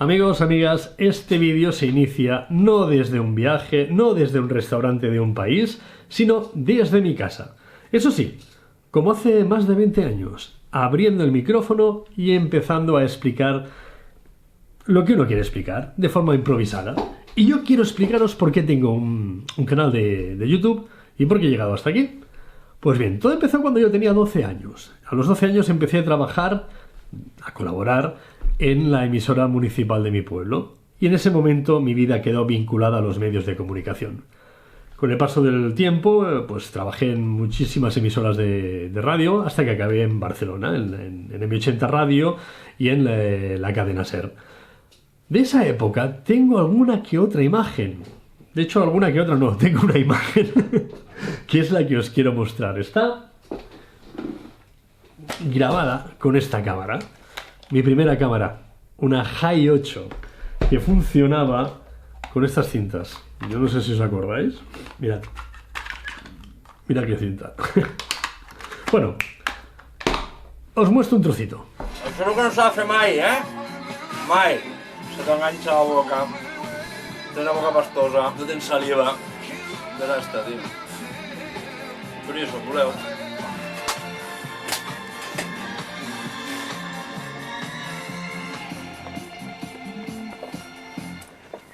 Amigos, amigas, este vídeo se inicia no desde un viaje, no desde un restaurante de un país, sino desde mi casa. Eso sí, como hace más de 20 años, abriendo el micrófono y empezando a explicar lo que uno quiere explicar, de forma improvisada. Y yo quiero explicaros por qué tengo un canal de YouTube y por qué he llegado hasta aquí. Pues bien, todo empezó cuando yo tenía 12 años. A los 12 años empecé a trabajar, a colaborar en la emisora municipal de mi pueblo. Y en ese momento mi vida quedó vinculada a los medios de comunicación. Con el paso del tiempo, pues trabajé en muchísimas emisoras de radio hasta que acabé en Barcelona, en M80 Radio y en la cadena SER. De esa época tengo alguna que otra imagen. De hecho, alguna que otra no, tengo una imagen que es la que os quiero mostrar. Está grabada con esta cámara. Mi primera cámara, una High 8, que funcionaba con estas cintas. Yo no sé si os acordáis. Mirad. Mirad qué cinta. Bueno, os muestro un trocito. Això no s'ha de fer mai, Mai. Se t'enganxa a la boca. Tens la boca pastosa, no tens saliva. Desastre, tio. Curioso, voleu?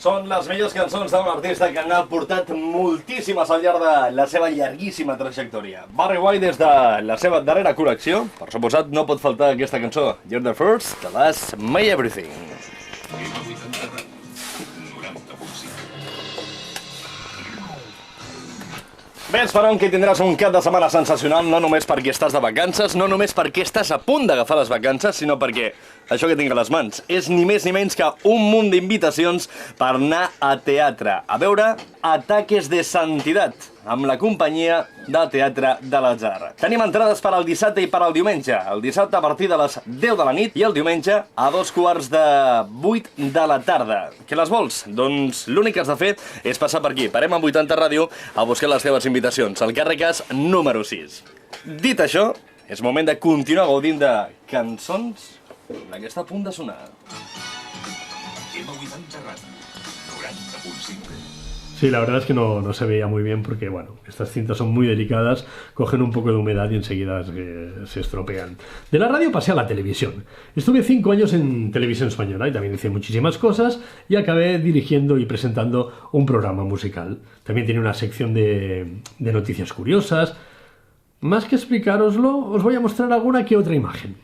Són les millors cançons d'un artista que n'ha portat moltíssimes al llarg de la seva llarguíssima trajectòria. Barry White, des de la seva darrera col·lecció, per suposat, no pot faltar aquesta cançó, You're the First, The Last, My Everything. Bé, esperem que tindràs un cap de setmana sensacional, no només perquè estàs de vacances, no només perquè estàs a punt d'agafar les vacances, sinó perquè això que tinc a les mans és ni més ni menys que un munt d'invitacions per anar a teatre, a veure Ataques de Santidad, amb la companyia de Teatre de l'Atzar. Tenim entrades per al dissabte i per al diumenge. El dissabte a partir de les 10 de la nit i el diumenge a 7:45 de la tarda. Què les vols? Doncs l'únic que has de fer és passar per aquí, per M80 Ràdio, a buscar les teves invitacions. El Càrreques número 6. Dit això, és moment de continuar gaudint de cançons, la que està a punt de sonar. M80 Ràdio, 90.5. Sí, la verdad es que no se veía muy bien porque, bueno, estas cintas son muy delicadas, cogen un poco de humedad y enseguida se estropean. De la radio pasé a la televisión. Estuve 5 años en Televisión Española y también hice muchísimas cosas y acabé dirigiendo y presentando un programa musical. También tenía una sección de noticias curiosas. Más que explicároslo, os voy a mostrar alguna que otra imagen.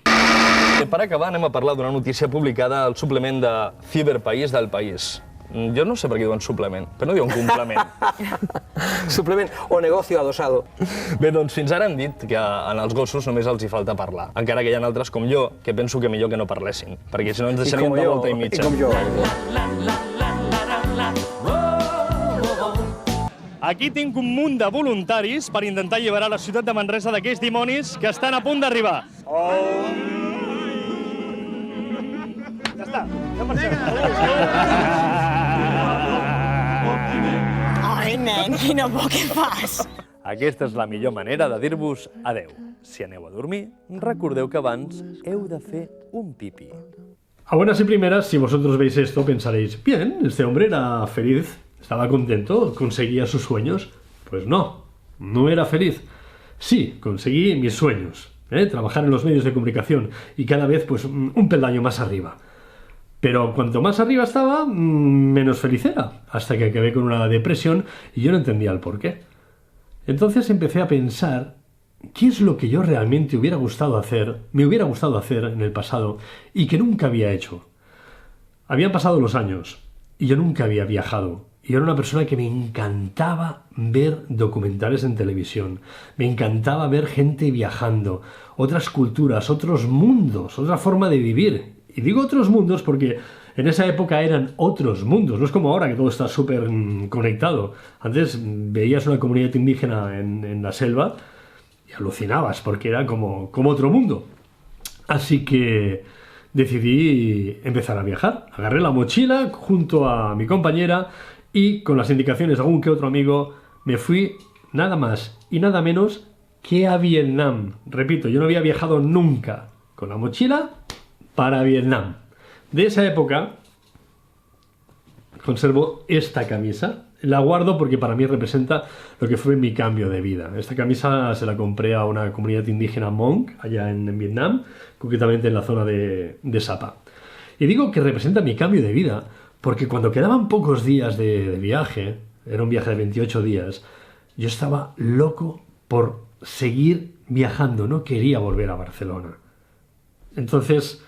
Per acabar, anem a parlar d'una notícia publicada al suplement de Ciberpaís del País. Jo no sé per què diuen suplement, però no diuen complement. Suplement o negocio adosado. Bé, doncs fins ara hem dit que als gossos només els hi falta parlar. Encara que hi ha altres com jo, que penso que millor que no parlessin, perquè si no ens deixarien de volta i mitja. I com jo. Aquí tinc un munt de voluntaris per intentar alliberar la ciutat de Manresa d'aquells dimonis que estan a punt d'arribar. Ja està, ja marxem. Ai, nen, quina por que fas! Aquesta és la millor manera de dir-vos adeu. Si aneu a dormir, recordeu que abans heu de fer un pipí. A buenas y primeras, si vosotros veis esto, pensaréis, bien, este hombre era feliz, estaba contento, conseguía sus sueños. Pues no era feliz. Sí, conseguí mis sueños, trabajar en los medios de comunicación y cada vez pues un peldaño más arriba. Pero cuanto más arriba estaba, menos feliz era, hasta que acabé con una depresión y yo no entendía el porqué. Entonces empecé a pensar qué es lo que yo realmente me hubiera gustado hacer en el pasado y que nunca había hecho. Habían pasado los años y yo nunca había viajado. Y era una persona que me encantaba ver documentales en televisión, me encantaba ver gente viajando, otras culturas, otros mundos, otra forma de vivir. Y digo otros mundos porque en esa época eran otros mundos, no es como ahora que todo está súper conectado. Antes veías una comunidad indígena en la selva y alucinabas porque era como otro mundo. Así que decidí empezar a viajar. Agarré la mochila junto a mi compañera y con las indicaciones de algún que otro amigo me fui nada más y nada menos que a Vietnam. Repito, yo no había viajado nunca con la mochila para Vietnam. De esa época conservo esta camisa. La guardo porque para mí representa lo que fue mi cambio de vida. Esta camisa se la compré a una comunidad indígena Hmong, allá en Vietnam, concretamente en la zona de Sapa. Y digo que representa mi cambio de vida porque cuando quedaban pocos días de viaje, era un viaje de 28 días, yo estaba loco por seguir viajando, no quería volver a Barcelona. Entonces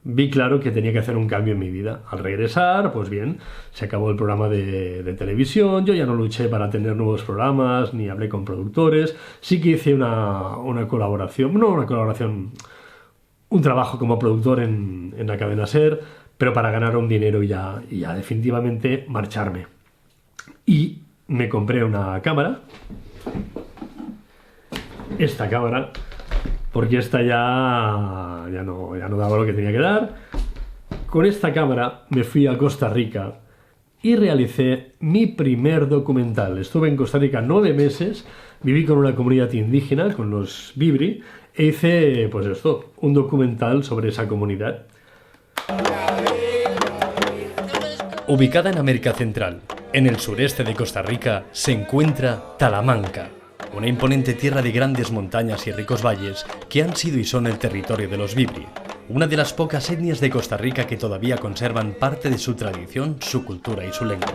vi claro que tenía que hacer un cambio en mi vida. Al regresar, pues bien, se acabó el programa de televisión, yo ya no luché para tener nuevos programas, ni hablé con productores, sí que hice una colaboración, no una colaboración, un trabajo como productor en la cadena SER, pero para ganar un dinero y ya definitivamente marcharme. Y me compré una cámara, esta cámara, porque esta ya no daba lo que tenía que dar. Con esta cámara me fui a Costa Rica y realicé mi primer documental. Estuve en Costa Rica 9 meses, viví con una comunidad indígena, con los Vibri, e hice, pues esto, un documental sobre esa comunidad. Ubicada en América Central, en el sureste de Costa Rica, se encuentra Talamanca, una imponente tierra de grandes montañas y ricos valles que han sido y son el territorio de los Vibri, una de las pocas etnias de Costa Rica que todavía conservan parte de su tradición, su cultura y su lengua.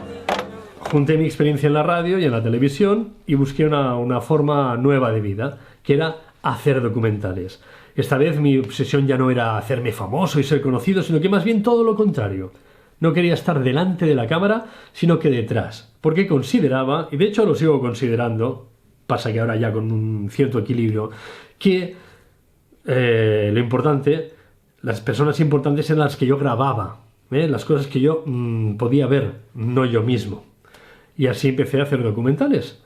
Junté mi experiencia en la radio y en la televisión y busqué una forma nueva de vida, que era hacer documentales. Esta vez mi obsesión ya no era hacerme famoso y ser conocido, sino que más bien todo lo contrario. No quería estar delante de la cámara, sino que detrás, porque consideraba, y de hecho lo sigo considerando, pasa que ahora ya con un cierto equilibrio, que lo importante, las personas importantes eran las que yo grababa, las cosas que yo podía ver, no yo mismo. Y así empecé a hacer documentales.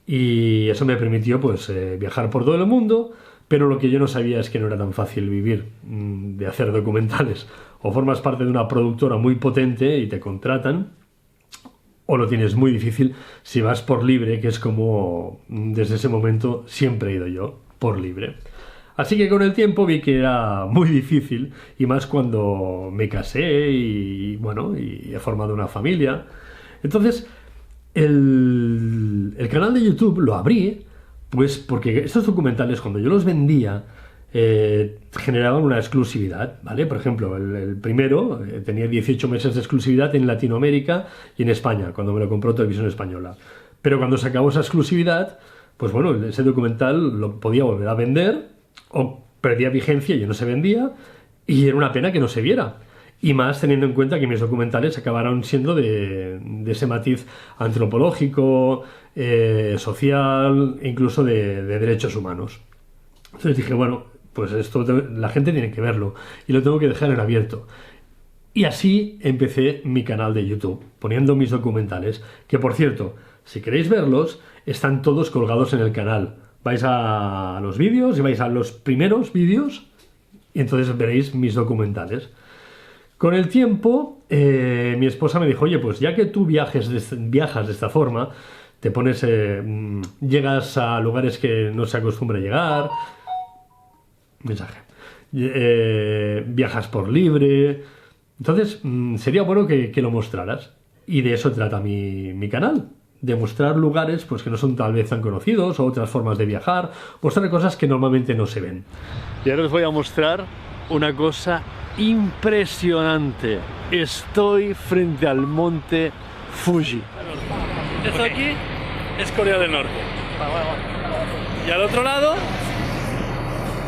Y eso me permitió pues viajar por todo el mundo, pero lo que yo no sabía es que no era tan fácil vivir de hacer documentales. O formas parte de una productora muy potente y te contratan, o lo tienes muy difícil si vas por libre, que es como desde ese momento siempre he ido yo, por libre. Así que con el tiempo vi que era muy difícil, y más cuando me casé y bueno, y he formado una familia. Entonces, el canal de YouTube lo abrí, pues porque estos documentales, cuando yo los vendía, generaban una exclusividad, ¿vale? Por ejemplo, el primero tenía 18 meses de exclusividad en Latinoamérica y en España, cuando me lo compró Televisión Española. Pero cuando se acabó esa exclusividad, pues bueno, ese documental lo podía volver a vender, o perdía vigencia y no se vendía, y era una pena que no se viera. Y más teniendo en cuenta que mis documentales acabaron siendo de ese matiz antropológico, social, e incluso de derechos humanos. Entonces dije, bueno, pues esto la gente tiene que verlo y lo tengo que dejar en abierto. Y así empecé mi canal de YouTube, poniendo mis documentales, que por cierto, si queréis verlos, están todos colgados en el canal. Vais a los vídeos y vais a los primeros vídeos y entonces veréis mis documentales. Con el tiempo, mi esposa me dijo, oye, pues ya que tú viajas de esta forma, te pones, llegas a lugares que no se acostumbra a llegar, viajas por libre, entonces sería bueno que lo mostraras. Y de eso trata mi canal, de mostrar lugares pues, que no son tal vez tan conocidos, o otras formas de viajar, mostrar cosas que normalmente no se ven. Y ahora os voy a mostrar una cosa impresionante. Estoy frente al monte Fuji. Esto aquí es Corea del Norte. Y al otro lado,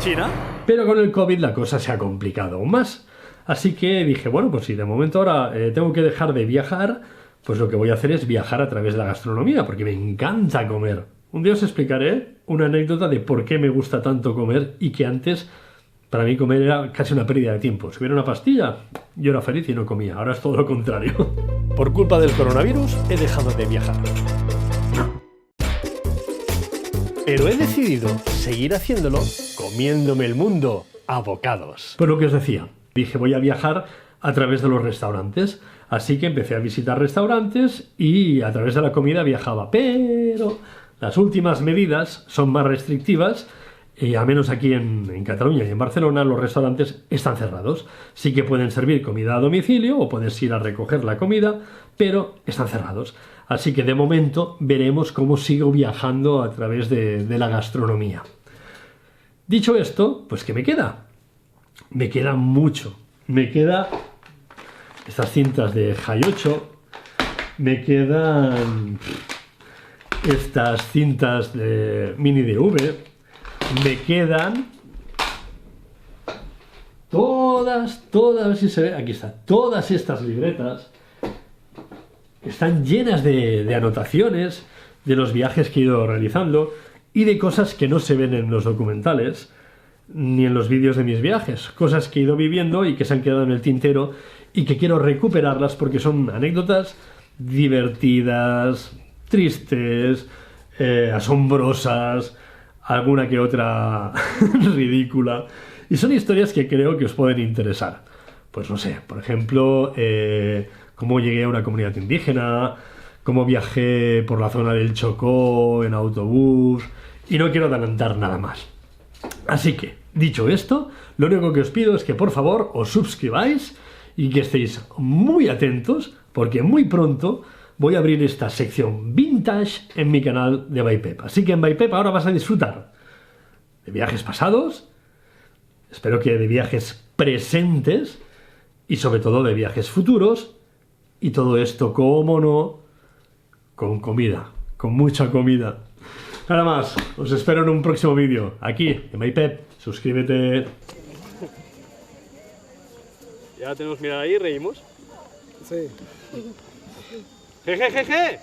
China. Pero con el COVID la cosa se ha complicado aún más. Así que dije, bueno, pues si de momento ahora tengo que dejar de viajar, pues lo que voy a hacer es viajar a través de la gastronomía, porque me encanta comer. Un día os explicaré una anécdota de por qué me gusta tanto comer y que antes para mí comer era casi una pérdida de tiempo. Si hubiera una pastilla, yo era feliz y no comía. Ahora es todo lo contrario. Por culpa del coronavirus he dejado de viajar. Pero he decidido seguir haciéndolo comiéndome el mundo a bocados. Pues lo que os decía, dije voy a viajar a través de los restaurantes. Así que empecé a visitar restaurantes y a través de la comida viajaba. Pero las últimas medidas son más restrictivas al menos aquí en Cataluña y en Barcelona, los restaurantes están cerrados. Sí que pueden servir comida a domicilio o puedes ir a recoger la comida, pero están cerrados. Así que de momento veremos cómo sigo viajando a través de la gastronomía. Dicho esto, pues ¿qué me queda? Me queda mucho. Me queda estas cintas de Hi8, me quedan estas cintas de mini DV, me quedan todas, a ver si se ve, aquí está, todas estas libretas están llenas de anotaciones de los viajes que he ido realizando y de cosas que no se ven en los documentales ni en los vídeos de mis viajes, cosas que he ido viviendo y que se han quedado en el tintero y que quiero recuperarlas porque son anécdotas divertidas, tristes, asombrosas, alguna que otra ridícula, y son historias que creo que os pueden interesar. Pues no sé, por ejemplo, cómo llegué a una comunidad indígena, cómo viajé por la zona del Chocó en autobús, y no quiero adelantar nada más. Así que, dicho esto, lo único que os pido es que por favor os suscribáis y que estéis muy atentos, porque muy pronto voy a abrir esta sección vintage en mi canal de By Pep. Así que en By Pep ahora vas a disfrutar de viajes pasados, espero que de viajes presentes y sobre todo de viajes futuros, y todo esto, cómo no, con comida, con mucha comida. Nada más, os espero en un próximo vídeo, aquí en By Pep. Suscríbete. Ya tenemos que mirar ahí, reímos. Sí. ¡Jejejeje!